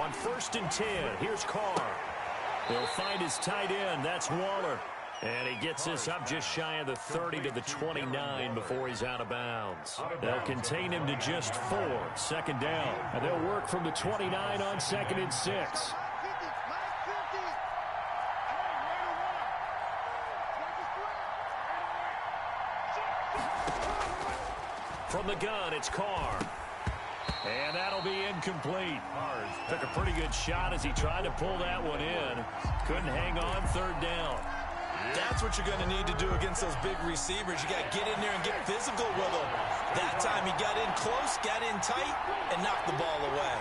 on 1st and 10. Here's Carr. He'll find his tight end. That's Waller. And he gets this up just shy of the 30 to the 29 before he's out of bounds. They'll contain him to just 4. 2nd down. And they'll work from the 29 on 2nd and 6. From the gun, it's Carr. And that'll be incomplete. Took a pretty good shot as he tried to pull that one in. Couldn't hang on 3rd down. That's what you're going to need to do against those big receivers. You got to get in there and get physical with them. That time he got in close, got in tight, and knocked the ball away.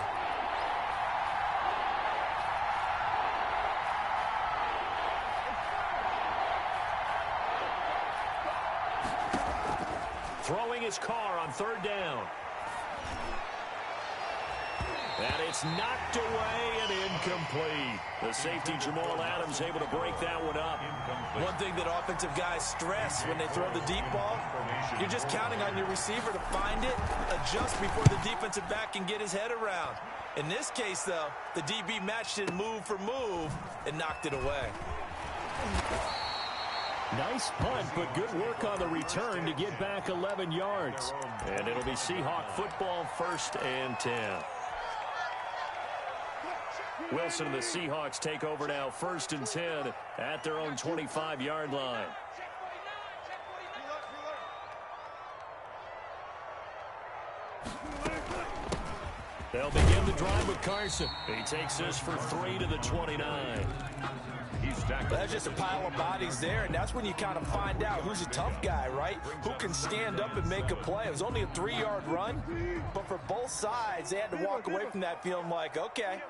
Throwing his Carr on 3rd down. And it's knocked away and incomplete. The safety, Jamal Adams, able to break that one up. One thing that offensive guys stress when they throw the deep ball, you're just counting on your receiver to find it, adjust before the defensive back can get his head around. In this case, though, the DB matched it move for move and knocked it away. Nice punt, but good work on the return to get back 11 yards. And it'll be Seahawk football, 1st and 10. Wilson and the Seahawks take over now, 1st and 10 at their own 25-yard line. They'll begin the drive with Carson. He takes this for 3 to the 29. That's just a pile of bodies there, and that's when you kind of find out who's a tough guy, right? Who can stand up and make a play. It was only a 3-yard run, but for both sides, they had to walk away from that feeling like, okay,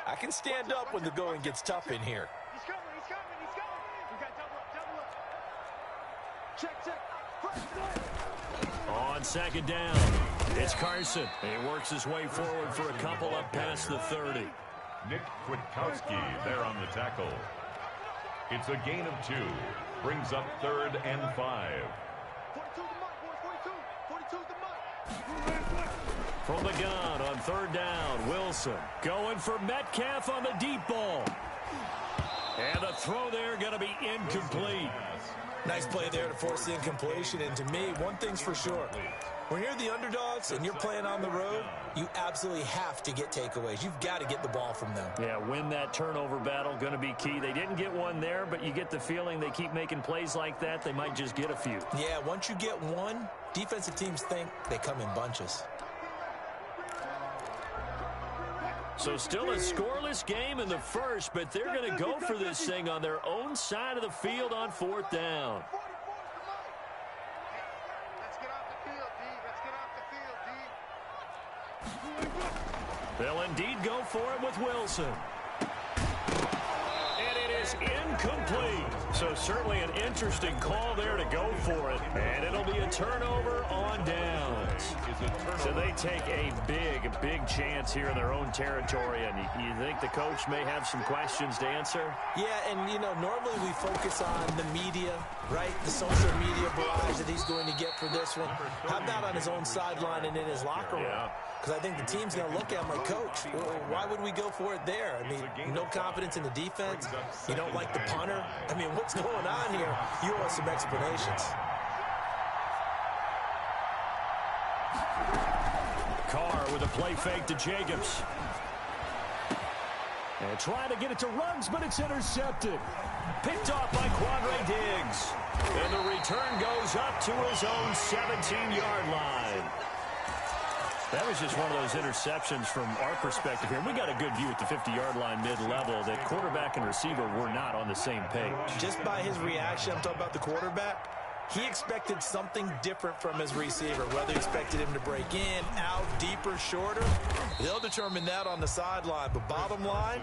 I can stand up when the going gets tough in here. He's coming. We got double up. Check. On 2nd down, it's Carson. He works his way forward for a couple up past the 30. Nick Kwiatkowski there on the tackle. It's a gain of 2. Brings up 3rd and 5. 42 the mark, 42 the mark. From the gun on 3rd down, Wilson going for Metcalf on the deep ball. And the throw there going to be incomplete. Nice play there to force the incompletion. And to me, one thing's for sure. When you're the underdogs and you're playing on the road, you absolutely have to get takeaways. You've got to get the ball from them. Yeah, win that turnover battle, going to be key. They didn't get one there, but you get the feeling they keep making plays like that, they might just get a few. Yeah, once you get one, defensive teams think they come in bunches. So still a scoreless game in the first, but they're going to go for this thing on their own side of the field on 4th down. Let's get off the field, D. Let's get off the field, D. They'll indeed go for it with Wilson. And it is incomplete. So certainly an interesting call there to go for it. And it'll be a turnover on downs. So they take a big chance here in their own territory. And you think the coach may have some questions to answer? Yeah, and, you know, normally we focus on the media, right? The social media barrage that he's going to get for this one. How about on his own sideline and in his locker room? Because I think the team's going to look at him like, Coach, why would we go for it there? I mean, no confidence in the defense. You don't like the punter. I mean, what's going on here? You owe us some explanations. Carr with a play fake to Jacobs. And trying to get it to Ruggs, but it's intercepted. Picked off by Quandre Diggs. And the return goes up to his own 17-yard line. That was just one of those interceptions from our perspective here. We got a good view at the 50-yard line mid-level that quarterback and receiver were not on the same page. Just by his reaction, I'm talking about the quarterback, he expected something different from his receiver, whether he expected him to break in, out, deeper, shorter. They'll determine that on the sideline. But bottom line,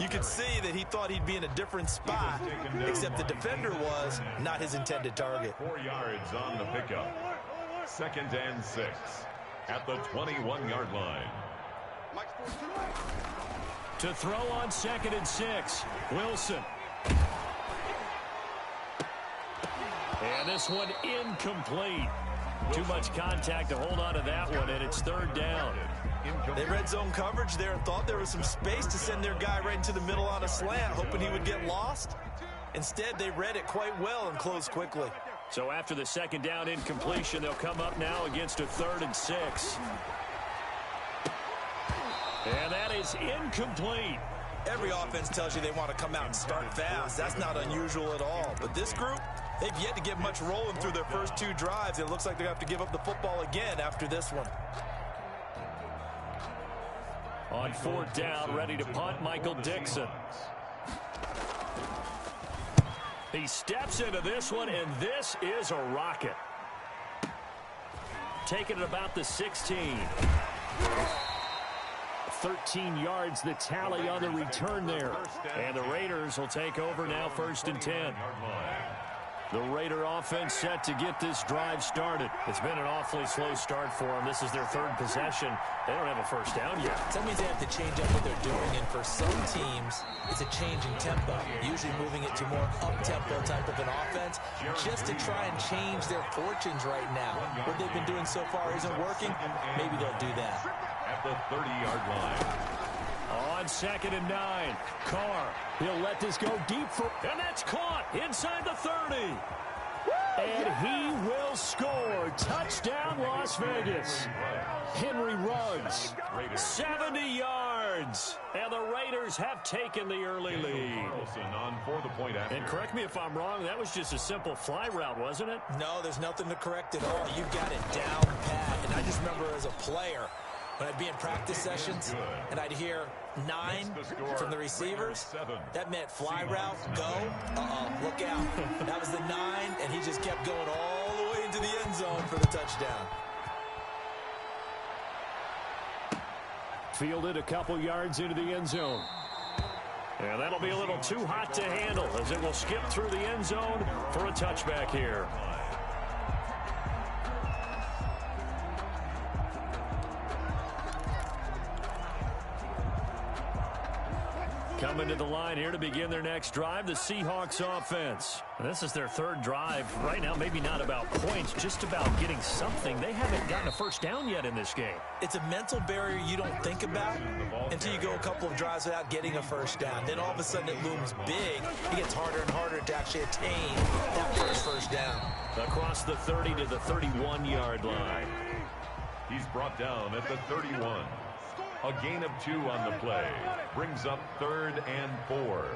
you could see that he thought he'd be in a different spot, except the defender was not his intended target. 4 yards on the pickup. 2nd and 6 at the 21-yard line. To throw on 2nd and 6, Wilson. And this one incomplete. Too much contact to hold on to that one, and it's 3rd down. They read zone coverage there and thought there was some space to send their guy right into the middle on a slant, hoping he would get lost. Instead, they read it quite well and closed quickly. So after the second down incompletion, they'll come up now against a 3rd and 6. And that is incomplete. Every offense tells you they want to come out and start fast. That's not unusual at all. But this group, they've yet to get much rolling through their first 2 drives. It looks like they have to give up the football again after this one. On 4th down, ready to punt, Michael Dixon. He steps into this one, and this is a rocket. Taking it about the 16. 13 yards, the tally on the return there. And the Raiders will take over now, 1st and 10. The Raider offense set to get this drive started. It's been an awfully slow start for them. This is their 3rd possession. They don't have a first down yet. That means they have to change up what they're doing, and for some teams, it's a change in tempo, usually moving it to more up-tempo type of an offense, just to try and change their fortunes right now. What they've been doing so far isn't working. Maybe they'll do that. At the 30-yard line. On 2nd and 9, Carr. He'll let this go deep for, and that's caught inside the 30. And he will score. Touchdown, Las Vegas. Henry Ruggs, 70 yards. And the Raiders have taken the early lead. On for the point after. And correct me if I'm wrong, that was just a simple fly route, wasn't it? No, there's nothing to correct at all. You've got it down pat. And I just remember as a player, when I'd be in practice sessions and I'd hear 9 from the receivers, that meant fly route, go, look out. That was the 9, and he just kept going all the way into the end zone for the touchdown. Fielded a couple yards into the end zone. And that'll be a little too hot to handle as it will skip through the end zone for a touchback here. Coming to the line here to begin their next drive, the Seahawks offense. This is their 3rd drive. Right now, maybe not about points, just about getting something. They haven't gotten a first down yet in this game. It's a mental barrier you don't think about until you go a couple of drives without getting a first down. Then all of a sudden it looms big. It gets harder and harder to actually attain that first down. Across the 30 to the 31-yard line. He's brought down at the 31. A gain of 2 on the play. Brings up 3rd and 4.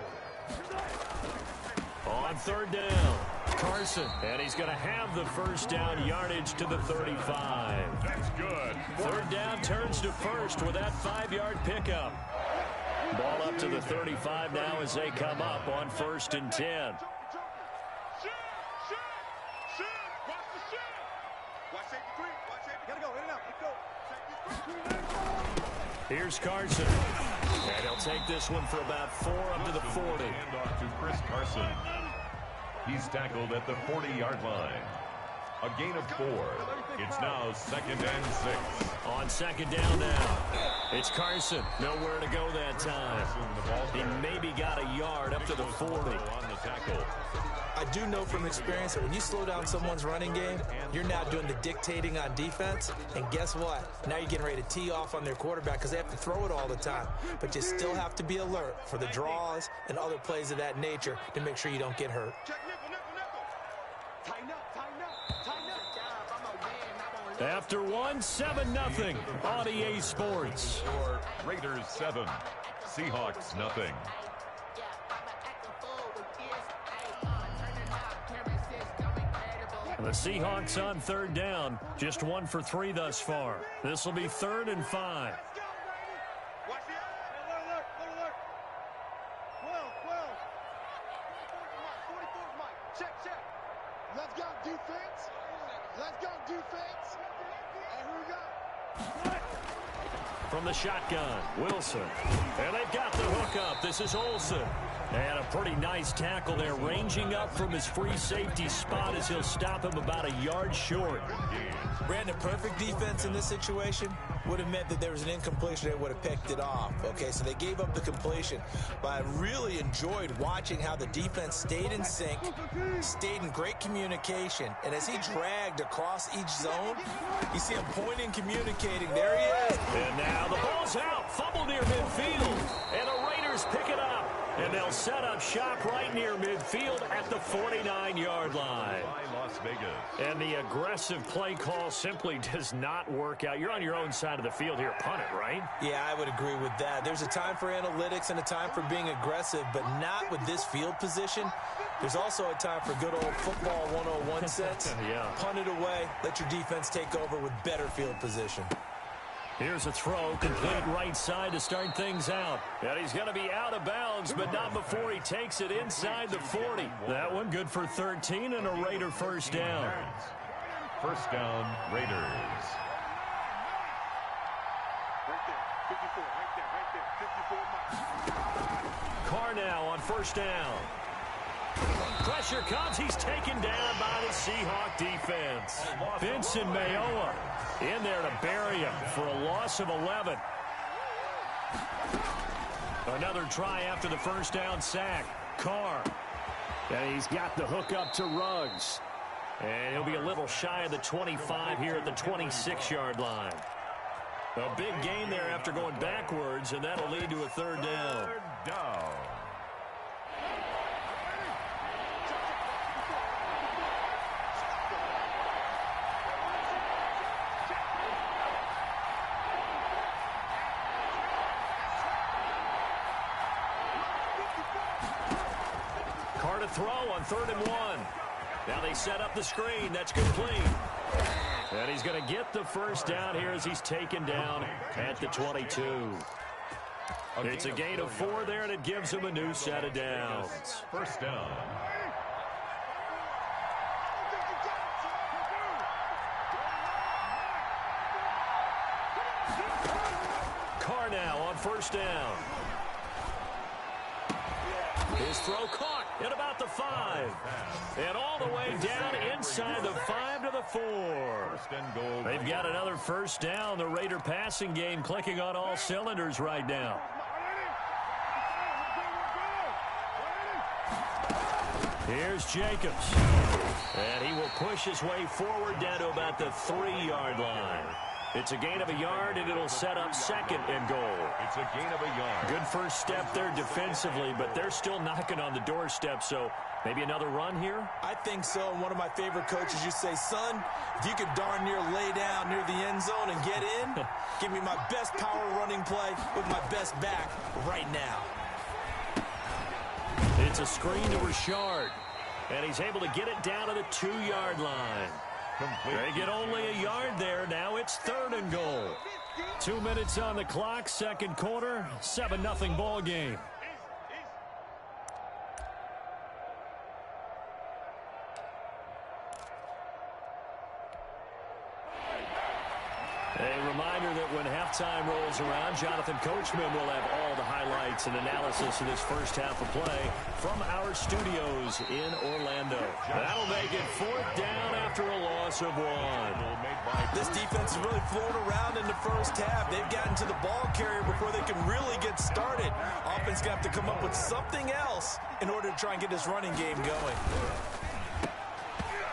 On 3rd down, Carson. And he's going to have the first down yardage to the 35. That's good. 3rd down turns to 1st with that 5-yard pickup. Ball up to the 35 now as they come up on 1st and 10. Here's Carson. And he'll take this one for about 4 up to the 40. Handoff to Chris Carson. He's tackled at the 40-yard line. A gain of 4. It's now 2nd and 6. On 2nd down now. It's Carson. Nowhere to go that time. He maybe got a yard up to the 40. On the tackle. I do know from experience that when you slow down someone's running game, you're now doing the dictating on defense. And guess what? Now you're getting ready to tee off on their quarterback because they have to throw it all the time. But you still have to be alert for the draws and other plays of that nature to make sure you don't get hurt. After 1, 7-0 on EA Sports. Or Raiders 7, Seahawks nothing. The Seahawks on 3rd down, just 1 for 3 thus far. This will be 3rd and 5. Let's go defense. Let's go defense. And who we got? From the shotgun, Wilson. And they've got the hookup. This is Olsen. And a pretty nice tackle there, ranging up from his free safety spot as he'll stop him about a yard short. Brandon, perfect defense in this situation would have meant that there was an incompletion. They would have picked it off. Okay, so they gave up the completion. But I really enjoyed watching how the defense stayed in sync, stayed in great communication. And as he dragged across each zone, you see him pointing, communicating. There he is. And now the ball's out. Fumble near midfield. And the Raiders pick it up. And they'll set up shop right near midfield at the 49-yard line. Las Vegas. And the aggressive play call simply does not work out. You're on your own side of the field here. Punt it, right? Yeah, I would agree with that. There's a time for analytics and a time for being aggressive, but not with this field position. There's also a time for good old football 101 sense. Yeah. Punt it away. Let your defense take over with better field position. Here's a throw, complete right side to start things out. And he's going to be out of bounds, but not before he takes it inside the 40. That one good for 13 and a Raider first down. First down, Raiders. Right there, 54, right there, 54. Carr now on first down. Pressure comes. He's taken down by the Seahawk defense. Vincent Mayoa in there to bury him for a loss of 11. Another try after the first down sack. Carr. And he's got the hook up to Ruggs. And he'll be a little shy of the 25 here at the 26-yard line. A big gain there after going backwards, and that'll lead to a third down. Third down. Carr to throw on 3rd and 1. Now they set up the screen. That's complete. And he's going to get the first down here as he's taken down at the 22. It's a gain of 4 there, and it gives him a new set of downs. First down. Carr now on first down. His throw caught at about the 5. And all the way down inside the 5 to the 4. First and goal. They've got another first down. The Raider passing game clicking on all cylinders right now. Here's Jacobs. And he will push his way forward down to about the 3-yard line. It's a gain of a yard, and it'll set up 2nd and goal. It's a gain of a yard. Good first step there defensively, but they're still knocking on the doorstep, so maybe another run here? I think so. And one of my favorite coaches used to say, son, if you could darn near lay down near the end zone and get in, give me my best power running play with my best back right now. It's a screen to Richard, and he's able to get it down to the 2-yard line. Complete. They get only a yard there. Now it's 3rd and goal. 2 minutes on the clock, second quarter, 7-0 ball game. A reminder that when halftime rolls around, Jonathan Coachman will have all the highlights and analysis of this first half of play from our studios in Orlando. That'll make it 4th down after a loss of 1. This defense has really flown around in the first half. They've gotten to the ball carrier before they can really get started. Offense going to have to come up with something else in order to try and get this running game going.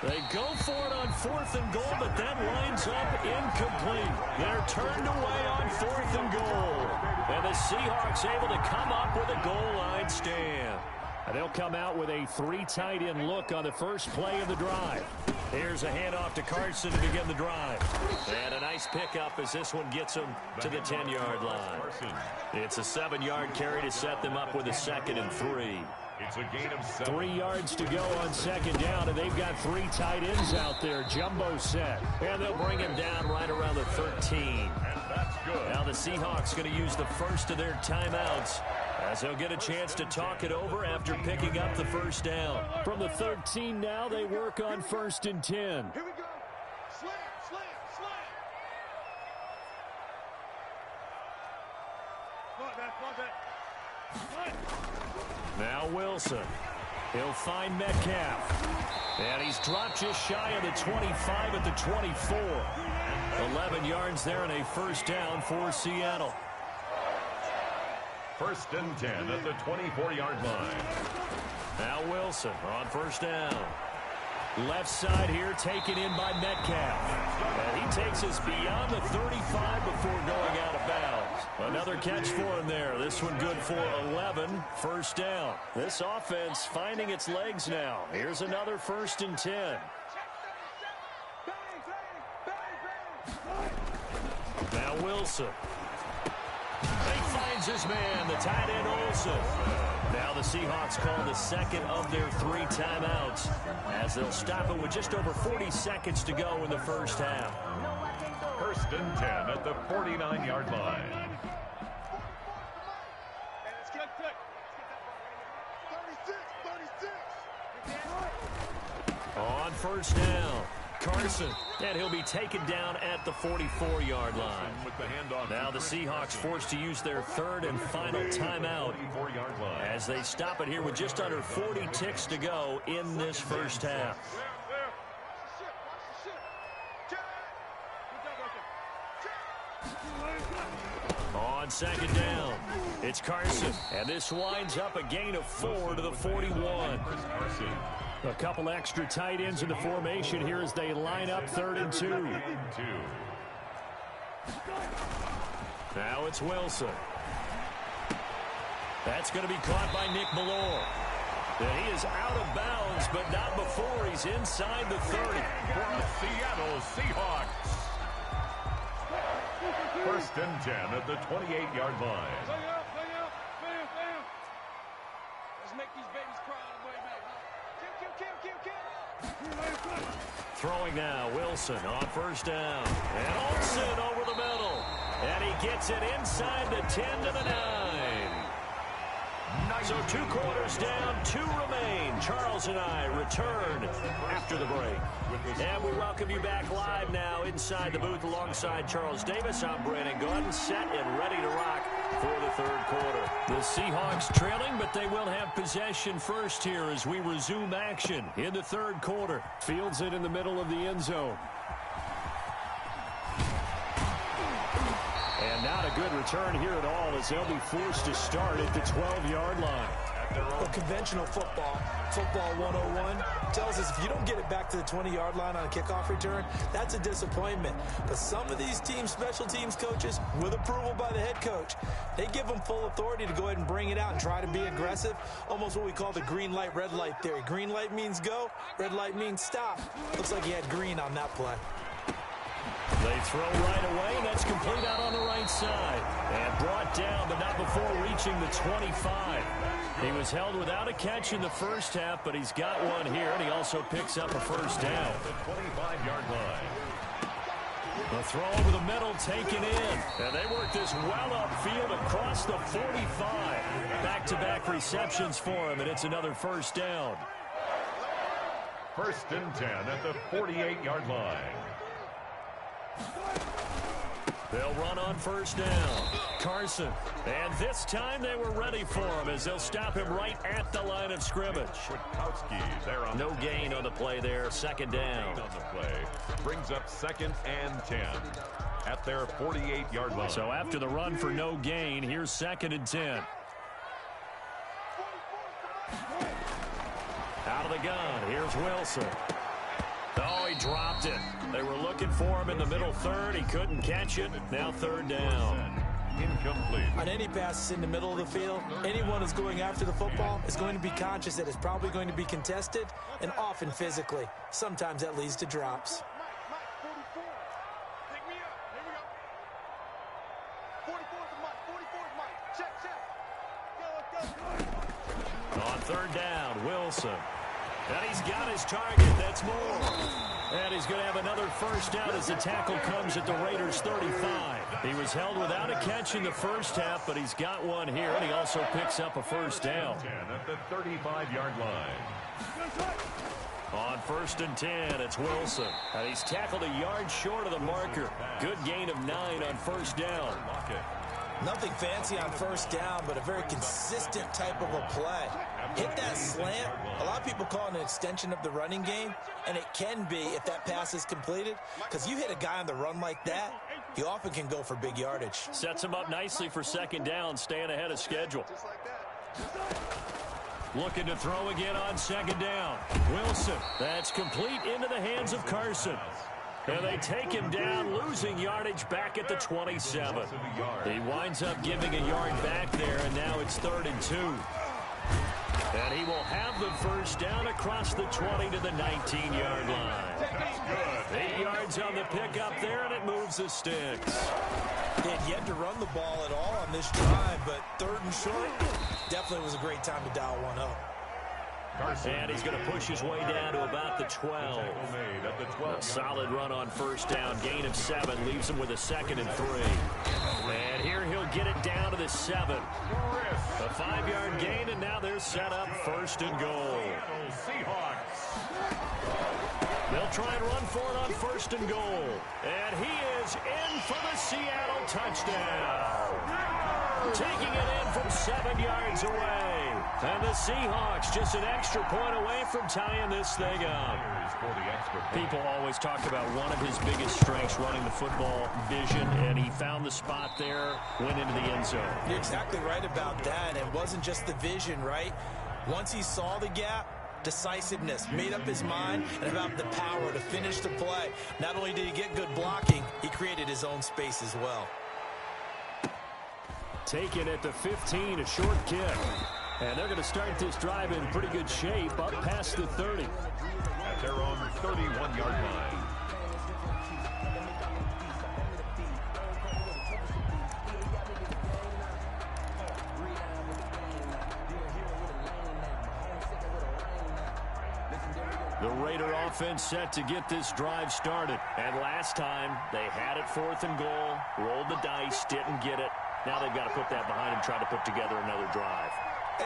They go for it on 4th and goal, but that winds up incomplete. They're turned away on 4th and goal. And the Seahawks able to come up with a goal line stand. And they'll come out with a 3 tight end look on the first play of the drive. Here's a handoff to Carson to begin the drive. And a nice pickup as this one gets them to the 10-yard line. It's a 7-yard carry to set them up with a 2nd and 3. It's a gain of 7. 3 yards to go on 2nd down, and they've got 3 tight ends out there. Jumbo set. And they'll bring him down right around the 13. And that's good. Now the Seahawks going to use the first of their timeouts as they'll get a chance to talk it over after picking up the first down. From the 13 now, they work on 1st and 10. Here we go. Slam, slam, slam. Come on, man. Come on, man. Now Wilson. He'll find Metcalf. And he's dropped just shy of the 25 at the 24. 11 yards there and a first down for Seattle. First and 10 at the 24-yard line. Now Wilson on first down. Left side here taken in by Metcalf. And he takes us beyond the 35 before going out of bounds. Another catch for him there. This one good for 11. First down. This offense finding its legs now. Here's another first and 10. Now Wilson. He finds his man, the tight end Olsen. Now the Seahawks call the second of their 3 timeouts as they'll stop it with just over 40 seconds to go in the first half. First and 10 at the 49-yard line. On first down, Carson, and he'll be taken down at the 44-yard line. Now the Seahawks forced to use their third and final timeout as they stop it here with just under 40 ticks to go in this first half. On second down, it's Carson, and this winds up a gain of 4 to the 41. A couple extra tight ends in the formation here as they line up 3rd and 2. Now it's Wilson. That's going to be caught by Nick Ballore. And he is out of bounds, but not before he's inside the 30. For the Seattle Seahawks. First and 10 at the 28-yard line. Let's make these babies cry all the way back. Throwing now, Wilson on first down. And Olsen over the middle. And he gets it inside the 10 to the 9. So 2 quarters down, 2 remain. Charles and I return after the break. And we welcome you back live now inside the booth alongside Charles Davis. I'm Brandon Gordon, set and ready to rock for the 3rd quarter. The Seahawks trailing, but they will have possession first here as we resume action in the 3rd quarter. Fields it in the middle of the end zone. And not a good return here at all as they'll be forced to start at the 12-yard line. Well, conventional football 101, tells us if you don't get it back to the 20-yard line on a kickoff return, that's a disappointment. But some of these teams, special teams coaches, with approval by the head coach, they give them full authority to go ahead and bring it out and try to be aggressive, almost what we call the green light, red light theory. Green light means go, red light means stop. Looks like he had green on that play. They throw right away, and that's complete out on the right side. And brought down, but not before reaching the 25. He was held without a catch in the first half, but he's got one here, and he also picks up a first down. The 25-yard line. The throw over the middle taken in. And they work this well upfield across the 45. Back-to-back receptions for him, and it's another first down. First and 10 at the 48-yard line. They'll run on first down. Carson. And this time they were ready for him as they'll stop him right at the line of scrimmage. No gain on the play there. Second down. On the play. Brings up 2nd and 10 at their 48-yard line. So after the run for no gain, here's 2nd and 10. Out of the gun. Here's Wilson. Oh, he dropped it. They were looking for him in the middle 3rd. He couldn't catch it. Now 3rd down. Incomplete. On any passes in the middle of the field, anyone who's going after the football is going to be conscious that it's probably going to be contested and often physically. Sometimes that leads to drops. On 3rd down, Wilson. And he's got his target. That's more. And he's going to have another first down as the tackle comes at the Raiders' 35. He was held without a catch in the first half, but he's got one here, and he also picks up a first down. 10 at the 35-yard line. On 1st and 10, it's Wilson. And he's tackled a yard short of the marker. Good gain of 9 on first down. Nothing fancy on first down, but a very consistent type of a play. Hit that slant. A lot of people call it an extension of the running game, and it can be if that pass is completed, because you hit a guy on the run like that, he often can go for big yardage. Sets him up nicely for second down, staying ahead of schedule. Looking to throw again on second down. Wilson, that's complete into the hands of Carson. And they take him down, losing yardage back at the 27. He winds up giving a yard back there, and now it's 3rd and 2. And he will have the first down across the 20 to the 19-yard line. That's good. 8 yards on the pickup there, and it moves the sticks. They had yet to run the ball at all on this drive, but 3rd and short definitely was a great time to dial one up. And he's going to push his way down to about the 12. A solid run on first down. Gain of 7 leaves him with a 2nd and 3. And here he'll get it down to the 7. A 5-yard gain, and now they're set up 1st and goal. They'll try and run for it on 1st and goal. And he is in for the Seattle touchdown. Taking it in from 7 yards away. And the Seahawks just an extra point away from tying this thing up. People always talk about one of his biggest strengths, running the football, vision, and he found the spot there, went into the end zone. You're exactly right about that. It wasn't just the vision, right? Once he saw the gap, decisiveness, made up his mind, and about the power to finish the play. Not only did he get good blocking, he created his own space as well. Taken at the 15, a short kick. And they're going to start this drive in pretty good shape, up past the 30. At their own 31-yard line. The Raider offense set to get this drive started. And last time, they had it 4th and goal, rolled the dice, didn't get it. Now they've got to put that behind and try to put together another drive.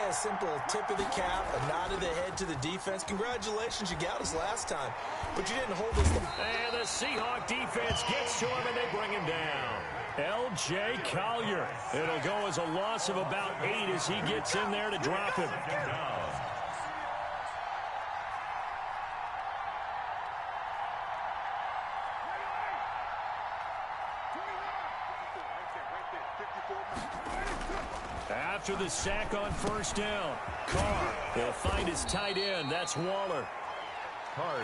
A simple tip of the cap, a nod of the head to the defense. Congratulations, you got us last time, but you didn't hold us. And the Seahawk defense gets to him, and they bring him down. L.J. Collier. It'll go as a loss of about 8 as he gets in there to drop him. After the sack on first down, Carr will find his tight end. That's Waller.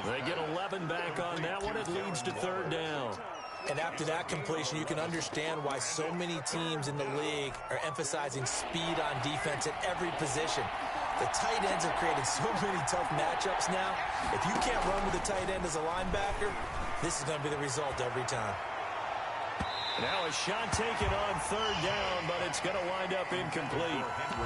They get 11 back on that one. It leads to 3rd down. And after that completion, you can understand why so many teams in the league are emphasizing speed on defense at every position. The tight ends have created so many tough matchups now. If you can't run with a tight end as a linebacker, this is going to be the result every time. Now a shot taken on 3rd down, but it's going to wind up incomplete.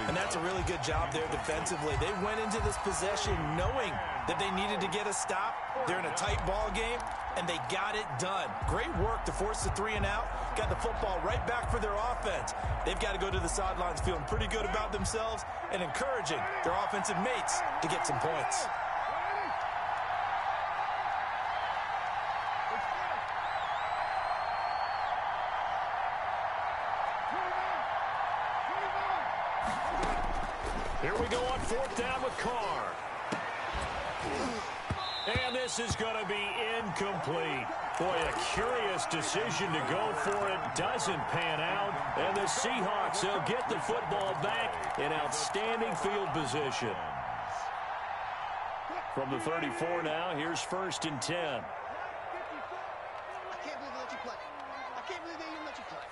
And that's a really good job there defensively. They went into this possession knowing that they needed to get a stop. They're in a tight ball game, and they got it done. Great work to force the 3 and out. Got the football right back for their offense. They've got to go to the sidelines feeling pretty good about themselves and encouraging their offensive mates to get some points. Here we go on 4th down with Carr. And this is going to be incomplete. Boy, a curious decision to go for it. Doesn't pan out. And the Seahawks, they'll get the football back in outstanding field position. From the 34 now, here's 1st and 10. I can't believe they let you play. I can't believe they even let you play.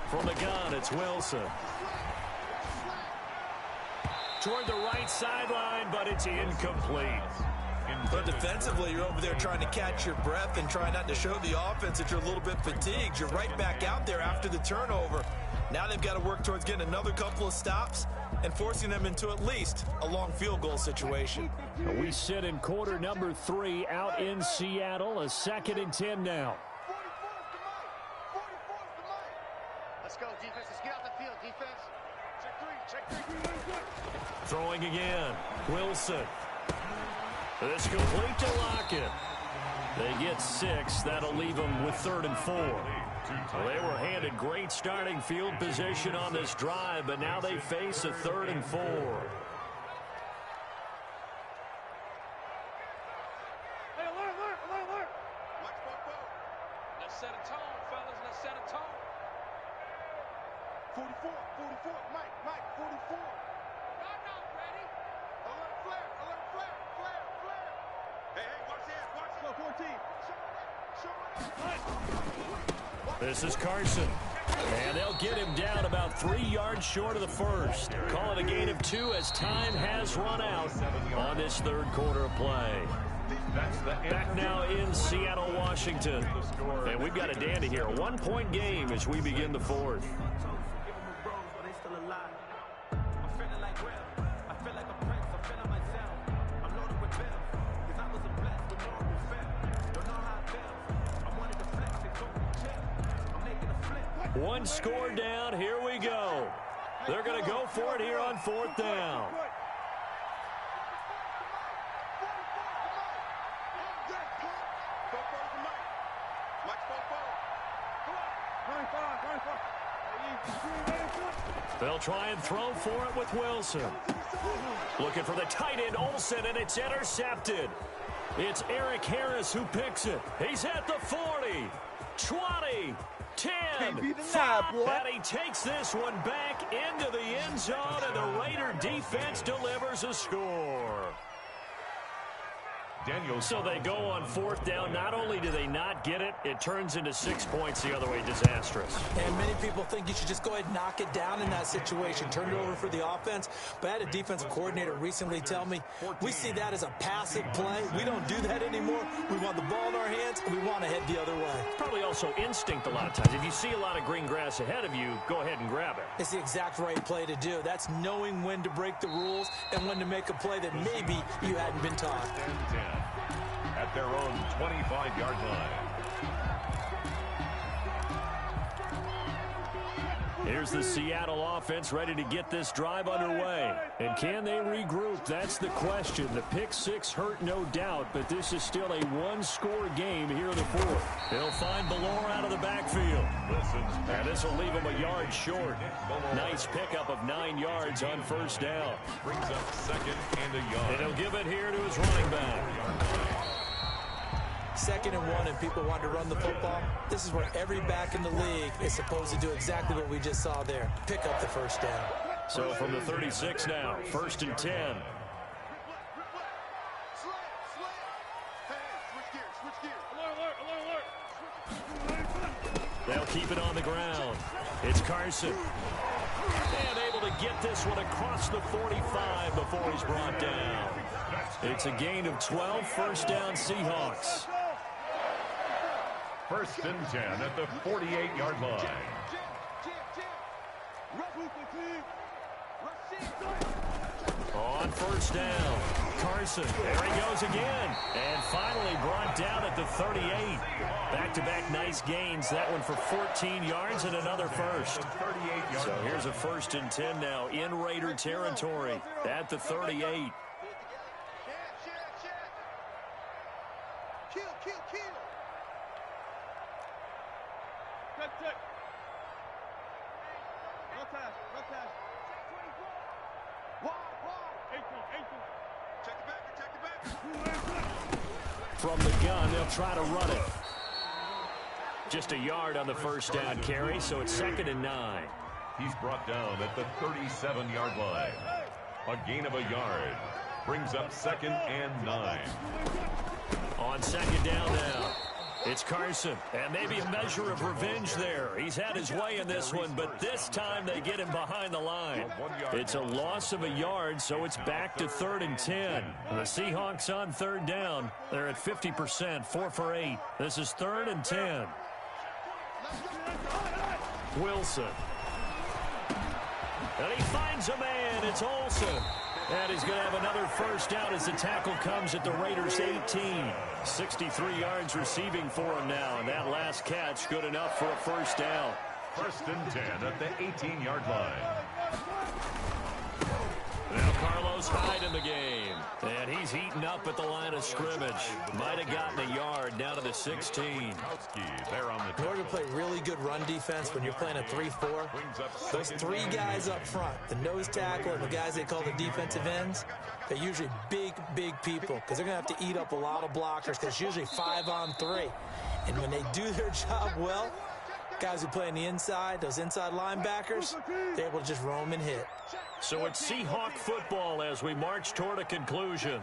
From the gun, it's Wilson. Toward the right sideline, but it's incomplete. But defensively, you're over there trying to catch your breath and try not to show the offense that you're a little bit fatigued. You're right back out there after the turnover. Now they've got to work towards getting another couple of stops and forcing them into at least a long field goal situation. We sit in quarter number 3 out in Seattle. A 2nd and 10 now. 44's the mic. Let's go, defense. Let's get out the field, defense. Check 3. Throwing again. Wilson. This complete to Lockett. They get 6. That'll leave them with 3rd and 4. Well, they were handed great starting field position on this drive, but now they face a 3rd and 4. Hey, alert. Watch football. Let's set a tone, fellas. Let's set a tone. 44, Mike, 44. Y'all not ready. Alert, flare. Hey, watch this. Go, 14. Show it up. This is Carson. And they'll get him down about 3 yards short of the first. Call it a gain of 2 as time has run out on this 3rd quarter of play. Back now in Seattle, Washington. And we've got a dandy here. A 1-point game as we begin the 4th. One score down. Here we go. They're going to go for it here on 4th down. They'll try and throw for it with Wilson. Looking for the tight end, Olsen, and it's intercepted. It's Eric Harris who picks it. He's at the 40, 20, 10, 5, and he takes this one back into the end zone, and the Raider defense delivers a score. So they go on 4th down. Not only do they not get it, it turns into 6 points the other way. Disastrous. And many people think you should just go ahead and knock it down in that situation. Turn it over for the offense. But I had a defensive coordinator recently tell me, we see that as a passive play. We don't do that anymore. We want the ball in our hands, and we want to head the other way. Probably also instinct a lot of times. If you see a lot of green grass ahead of you, go ahead and grab it. It's the exact right play to do. That's knowing when to break the rules and when to make a play that maybe you hadn't been taught. At their own 25-yard line. Here's the Seattle offense ready to get this drive underway. And can they regroup? That's the question. The pick 6 hurt, no doubt, but this is still a 1-score game here in the 4th. They'll find Ballore out of the backfield. And this will leave him a yard short. Nice pickup of 9 yards on 1st down. Brings up 2nd and a yard. And he'll give it here to his running back. 2nd and 1, and people want to run the football. This is where every back in the league is supposed to do exactly what we just saw there. Pick up the 1st down. So from the 36 now, 1st and 10. They'll keep it on the ground. It's Carson. And able to get this one across the 45 before he's brought down. It's a gain of 12, 1st down Seahawks. 1st and 10 at the 48-yard line. On 1st down, Carson. There he goes again. And finally brought down at the 38. Back-to-back nice gains. That one for 14 yards and another first. So here's a 1st and 10 now in Raider territory at the 38. Kill. Check. No time. Wide. 18. Check it back. From the gun, they'll try to run it. Just a yard on the 1st down carry, so it's 2nd and 9. He's brought down at the 37-yard line. A gain of a yard. Brings up 2nd and 9. On 2nd down now, it's Carson. And maybe a measure of revenge there. He's had his way in this one, but this time they get him behind the line. It's a loss of a yard, so it's back to 3rd and 10. The Seahawks on 3rd down. They're at 50%, 4 for 8. This is 3rd and 10. Wilson. And he finds a man. It's Olsen. And he's going to have another 1st down as the tackle comes at the Raiders' 18. 63 yards receiving for him now. And that last catch good enough for a 1st down. 1st and 10 at the 18-yard line. Now Carlos goes hide in the game. And he's heating up at the line of scrimmage. Might have gotten a yard down to the 16. In order to play really good run defense when you're playing a 3-4, those three guys up front, the nose tackle and the guys they call the defensive ends, they're usually big people because they're going to have to eat up a lot of blockers because it's usually 5-on-3. And when they do their job well, guys who play on the inside, those inside linebackers, they're able to just roam and hit. So it's Seahawk football as we march toward a conclusion.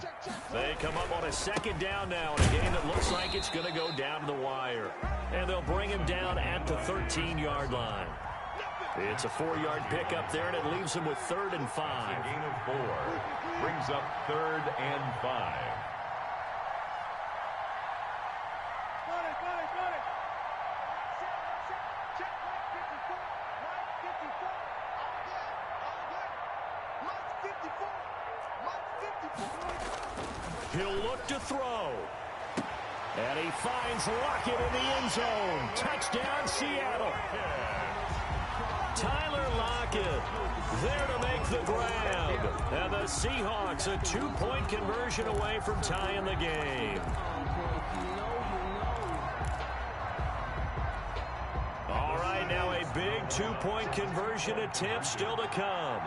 They come up on a second down now in a game that looks like it's going to go down to the wire. And they'll bring him down at the 13-yard line. It's a 4-yard pickup there, and it leaves him with 3rd and 5. A gain of 4 brings up 3rd and 5. He'll look to throw. And he finds Lockett in the end zone. Touchdown, Seattle. Tyler Lockett there to make the grab. And the Seahawks a 2-point conversion away from tying the game. All right, now a big 2-point conversion attempt still to come.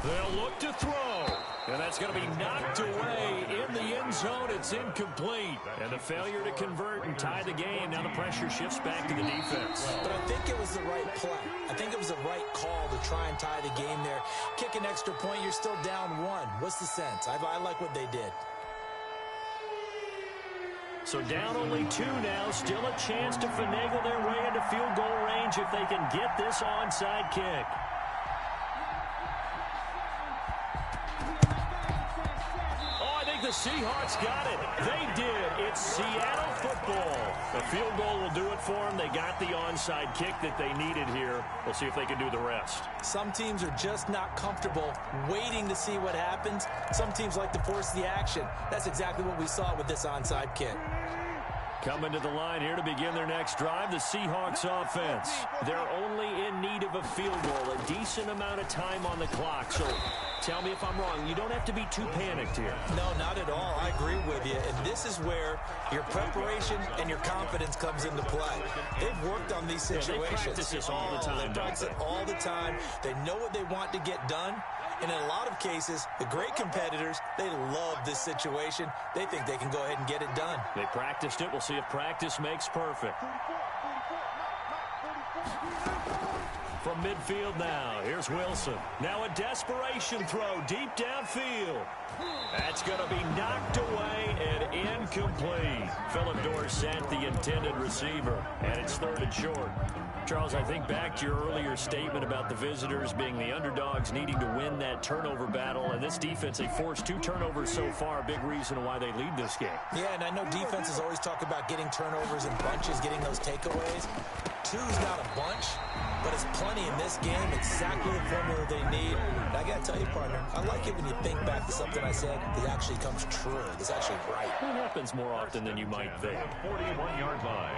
They'll look to throw. And that's going to be knocked away in the end zone. It's incomplete. And the failure to convert and tie the game. Now the pressure shifts back to the defense. But I think it was the right play. I think it was the right call to try and tie the game there. Kick an extra point, you're still down 1. What's the sense? I like what they did. So down only 2 now. Still a chance to finagle their way into field goal range if they can get this onside kick. The Seahawks got it. They did. It's Seattle football. The field goal will do it for them. They got the onside kick that they needed here. We'll see if they can do the rest. Some teams are just not comfortable waiting to see what happens. Some teams like to force the action. That's exactly what we saw with this onside kick. Coming to the line here to begin their next drive, the Seahawks offense. They're only in need of a field goal, a decent amount of time on the clock. So tell me if I'm wrong. You don't have to be too panicked here. No, not at all. I agree with you. And this is where your preparation and your confidence comes into play. They've worked on these situations. They practice this all the time. They practice it all the time. They know what they want to get done. And in a lot of cases, the great competitors, they love this situation. They think they can go ahead and get it done. They practiced it. We'll see if practice makes perfect. From midfield now, here's Wilson. Now a desperation throw deep downfield. That's going to be knocked away and incomplete. Philip Dorsett, the intended receiver, and it's 3rd and short. Charles, I think back to your earlier statement about the visitors being the underdogs needing to win that turnover battle, and this defense, they forced 2 turnovers so far, a big reason why they lead this game. Yeah, and I know defenses always talk about getting turnovers in bunches, getting those takeaways. 2's not a bunch, but it's plenty in this game. Exactly the formula they need. And I got to tell you, partner, I like it when you think back to something I said that actually comes true. It's actually right. It happens more often than you might think. 41-yard line.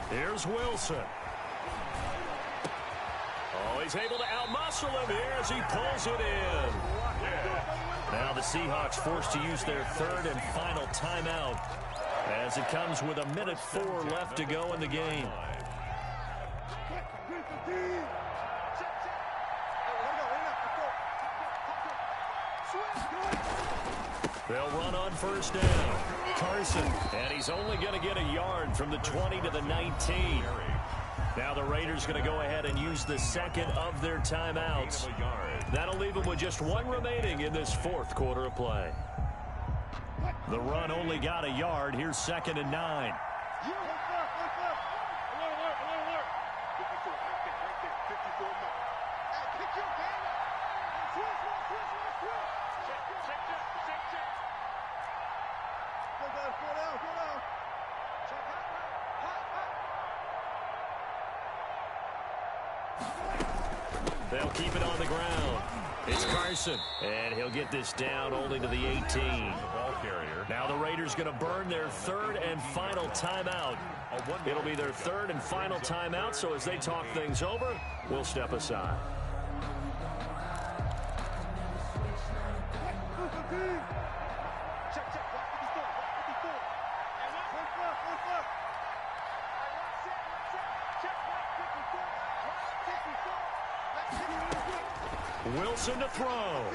Here's Wilson. Oh, he's able to outmuscle him here as he pulls it in. Now the Seahawks forced to use their 3rd and final timeout as it comes with 1:04 left to go in the game. They'll run on 1st down. Carson, and he's only going to get a yard from the 20 to the 19. Now the Raiders going to go ahead and use the 2nd of their timeouts. That'll leave them with just 1 remaining in this 4th quarter of play. The run only got a yard. Here's 2nd and 9. They'll keep it on the ground. It's Carson, and he'll get this down only to the 18. Ball carrier. Now the Raiders going to burn their third and final timeout. It'll be their third and final timeout, so as they talk things over, we'll step aside. Wilson to throw.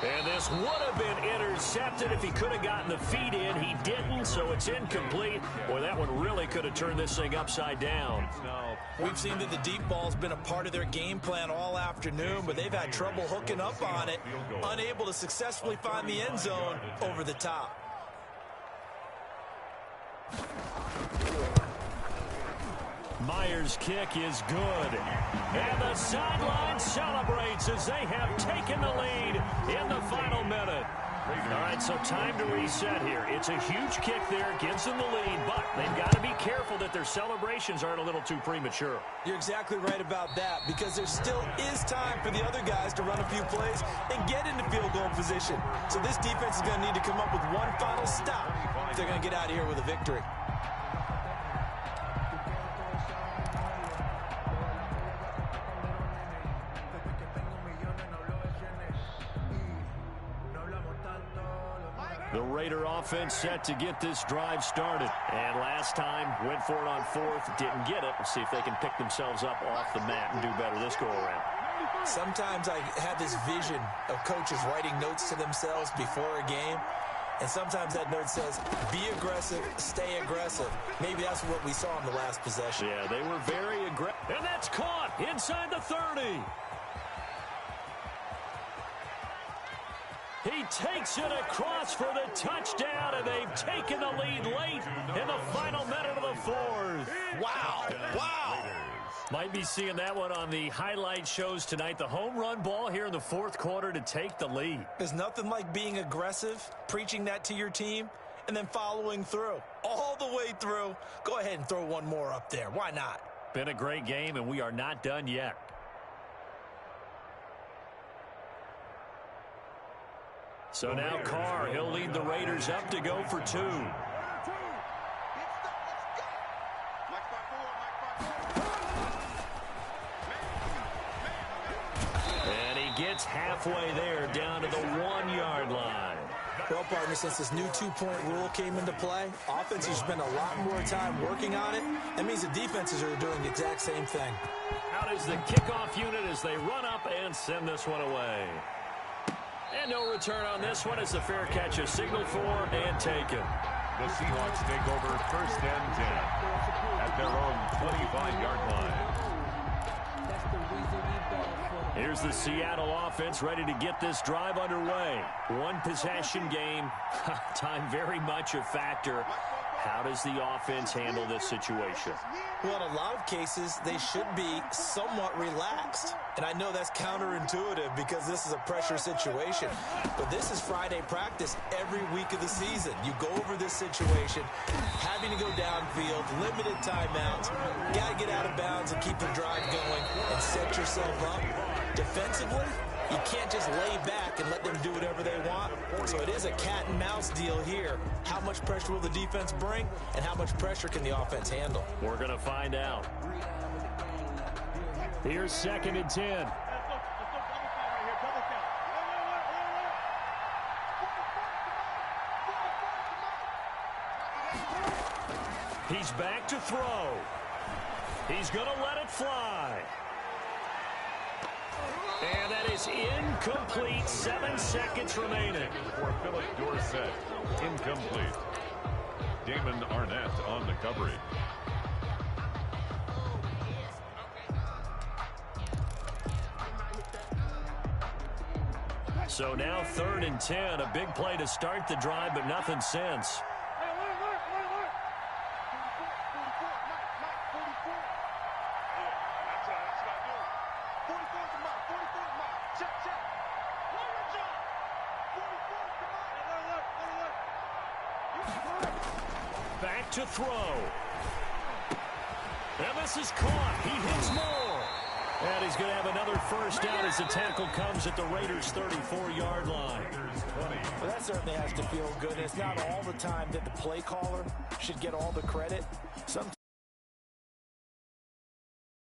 And this would have been intercepted if he could have gotten the feet in. He didn't, so it's incomplete. Boy, that one really could have turned this thing upside down. We've seen that the deep ball's been a part of their game plan all afternoon, but they've had trouble hooking up on it, unable to successfully find the end zone over the top. Myers' kick is good. And the sideline celebrates as they have taken the lead in the final minute. All right, so time to reset here. It's a huge kick there, gives them the lead, but they've got to be careful that their celebrations aren't a little too premature. You're exactly right about that, because there still is time for the other guys to run a few plays and get into field goal position. So this defense is going to need to come up with one final stop if they're going to get out of here with a victory. The Raider offense set to get this drive started. And last time, went for it on fourth, didn't get it. We'll see if they can pick themselves up off the mat and do better this go-around. Sometimes I have this vision of coaches writing notes to themselves before a game. And sometimes that note says, be aggressive, stay aggressive. Maybe that's what we saw in the last possession. Yeah, they were very aggressive. And that's caught inside the 30. He takes it across for the touchdown, and they've taken the lead late in the final minute of the fourth. Wow. Wow. Might be seeing that one on the highlight shows tonight. The home run ball here in the fourth quarter to take the lead. There's nothing like being aggressive, preaching that to your team, and then following through. All the way through. Go ahead and throw one more up there. Why not? Been a great game, and we are not done yet. So now Carr, he'll lead the Raiders up to go for two. And he gets halfway there down to the 1-yard line. Well, partner, since this new two-point rule came into play, offenses spend a lot more time working on it. That means the defenses are doing the exact same thing. Out is the kickoff unit as they run up and send this one away. And no return on this one as the fair catch is signaled for and taken. The Seahawks take over first and 10 at their own 25-yard line. Here's the Seattle offense ready to get this drive underway. One possession game. Time very much a factor. How does the offense handle this situation? Well, in a lot of cases, they should be somewhat relaxed. And I know that's counterintuitive because this is a pressure situation. But this is Friday practice every week of the season. You go over this situation, having to go downfield, limited timeouts, got to get out of bounds and keep the drive going and set yourself up. Defensively, you can't just lay back and let them do whatever they want. So it is a cat and mouse deal here. How much pressure will the defense bring, and how much pressure can the offense handle? We're going to find out. Here's 2nd and 10. He's back to throw. He's going to let it fly. And that is incomplete. 7 seconds remaining. For Philip Dorsett, incomplete. Damon Arnett on the coverage. So now 3rd and 10. A big play to start the drive, but nothing since. back to throw. And this is caught. He hits more. And he's going to have another first down as the tackle comes at the Raiders' 34-yard line. Well, that certainly has to feel good. It's not all the time that the play caller should get all the credit.